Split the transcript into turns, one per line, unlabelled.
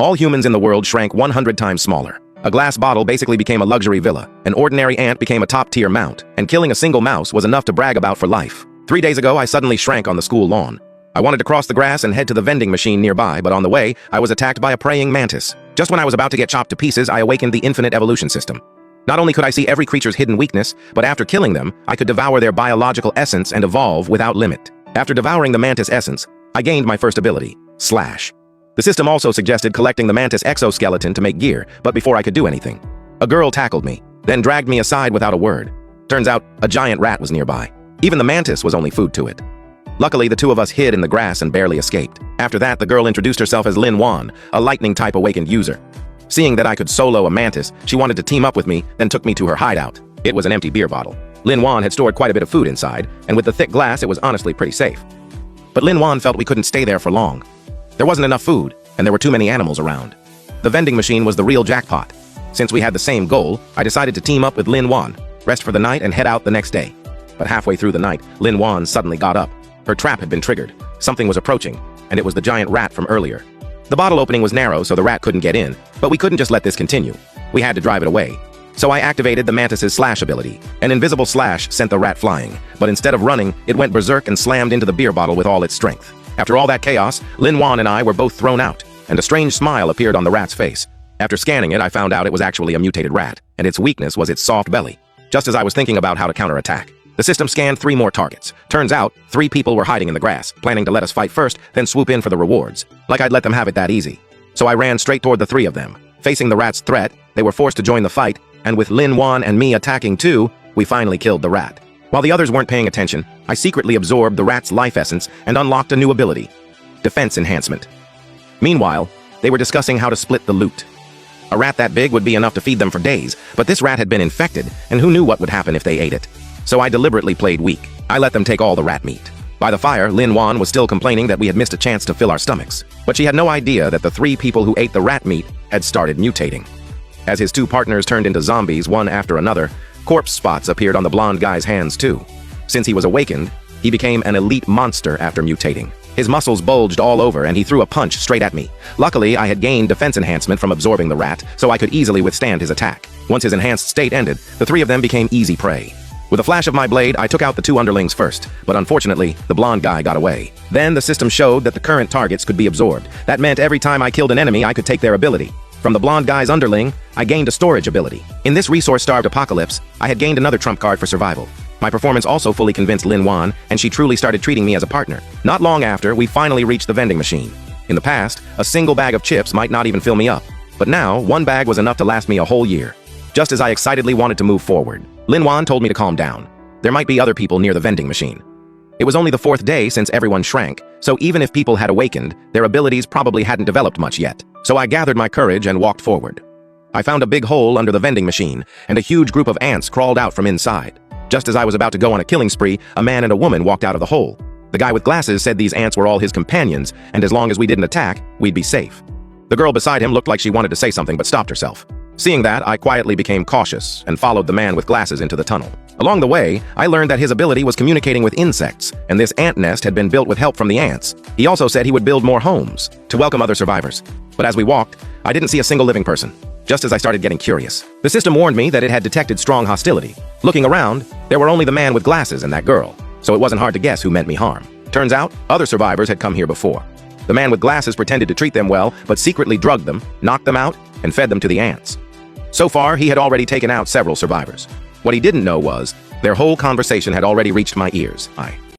All humans in the world shrank 100 times smaller. A glass bottle basically became a luxury villa, an ordinary ant became a top-tier mount, and killing a single mouse was enough to brag about for life. 3 days ago, I suddenly shrank on the school lawn. I wanted to cross the grass and head to the vending machine nearby, but on the way, I was attacked by a praying mantis. Just when I was about to get chopped to pieces, I awakened the infinite evolution system. Not only could I see every creature's hidden weakness, but after killing them, I could devour their biological essence and evolve without limit. After devouring the mantis essence, I gained my first ability, Slash. The system also suggested collecting the mantis exoskeleton to make gear, but before I could do anything, a girl tackled me, then dragged me aside without a word. Turns out, a giant rat was nearby. Even the mantis was only food to it. Luckily, the two of us hid in the grass and barely escaped. After that, the girl introduced herself as Lin Wan, a lightning-type awakened user. Seeing that I could solo a mantis, she wanted to team up with me, then took me to her hideout. It was an empty beer bottle. Lin Wan had stored quite a bit of food inside, and with the thick glass, it was honestly pretty safe. But Lin Wan felt we couldn't stay there for long. There wasn't enough food, and there were too many animals around. The vending machine was the real jackpot. Since we had the same goal, I decided to team up with Lin Wan, rest for the night, and head out the next day. But halfway through the night, Lin Wan suddenly got up. Her trap had been triggered. Something was approaching, and it was the giant rat from earlier. The bottle opening was narrow, so the rat couldn't get in, but we couldn't just let this continue. We had to drive it away. So I activated the mantis's slash ability. An invisible slash sent the rat flying, but instead of running, it went berserk and slammed into the beer bottle with all its strength. After all that chaos, Lin Wan and I were both thrown out, and a strange smile appeared on the rat's face. After scanning it, I found out it was actually a mutated rat, and its weakness was its soft belly. Just as I was thinking about how to counterattack, the system scanned 3 more targets. Turns out, 3 people were hiding in the grass, planning to let us fight first, then swoop in for the rewards. Like I'd let them have it that easy. So I ran straight toward the 3 of them. Facing the rat's threat, they were forced to join the fight, and with Lin Wan and me attacking too, we finally killed the rat. While the others weren't paying attention, I secretly absorbed the rat's life essence and unlocked a new ability, Defense Enhancement. Meanwhile, they were discussing how to split the loot. A rat that big would be enough to feed them for days, but this rat had been infected, and who knew what would happen if they ate it. So I deliberately played weak. I let them take all the rat meat. By the fire, Lin Wan was still complaining that we had missed a chance to fill our stomachs, but she had no idea that the 3 people who ate the rat meat had started mutating. As his 2 partners turned into zombies one after another, corpse spots appeared on the blonde guy's hands too. Since he was awakened, he became an elite monster after mutating. His muscles bulged all over and he threw a punch straight at me. Luckily, I had gained defense enhancement from absorbing the rat, so I could easily withstand his attack. Once his enhanced state ended, the 3 of them became easy prey. With a flash of my blade, I took out the 2 underlings first, but unfortunately, the blonde guy got away. Then the system showed that the current targets could be absorbed. That meant every time I killed an enemy, I could take their ability. From the blonde guy's underling, I gained a storage ability. In this resource-starved apocalypse, I had gained another trump card for survival. My performance also fully convinced Lin Wan, and she truly started treating me as a partner. Not long after, we finally reached the vending machine. In the past, a single bag of chips might not even fill me up. But now, 1 bag was enough to last me a whole year. Just as I excitedly wanted to move forward, Lin Wan told me to calm down. There might be other people near the vending machine. It was only the 4th day since everyone shrank, so even if people had awakened, their abilities probably hadn't developed much yet. So I gathered my courage and walked forward. I found a big hole under the vending machine, and a huge group of ants crawled out from inside. Just as I was about to go on a killing spree, a man and a woman walked out of the hole. The guy with glasses said these ants were all his companions, and as long as we didn't attack, we'd be safe. The girl beside him looked like she wanted to say something but stopped herself. Seeing that, I quietly became cautious and followed the man with glasses into the tunnel. Along the way, I learned that his ability was communicating with insects, and this ant nest had been built with help from the ants. He also said he would build more homes to welcome other survivors. But as we walked, I didn't see a single living person. Just as I started getting curious, the system warned me that it had detected strong hostility. Looking around, there were only the man with glasses and that girl, so it wasn't hard to guess who meant me harm. Turns out, other survivors had come here before. The man with glasses pretended to treat them well, but secretly drugged them, knocked them out, and fed them to the ants. So far, he had already taken out several survivors. What he didn't know was, their whole conversation had already reached my ears.